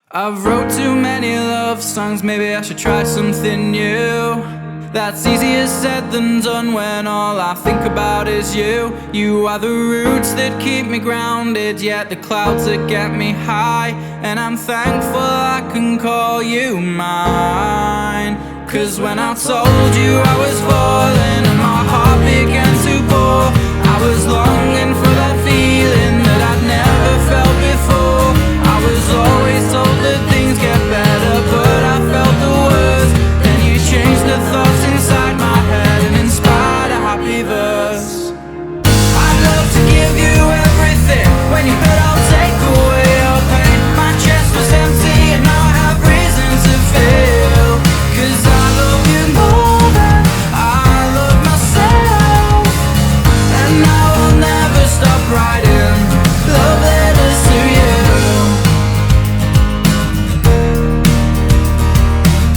I've wrote too many love songs, maybe I should try something new. That's easier said than done when all I think about is you. You are the roots that keep me grounded, yet the clouds that get me high. And I'm thankful I can call you mine. Cause when I told you I was falling and my heart began to pour, I was longing for that feeling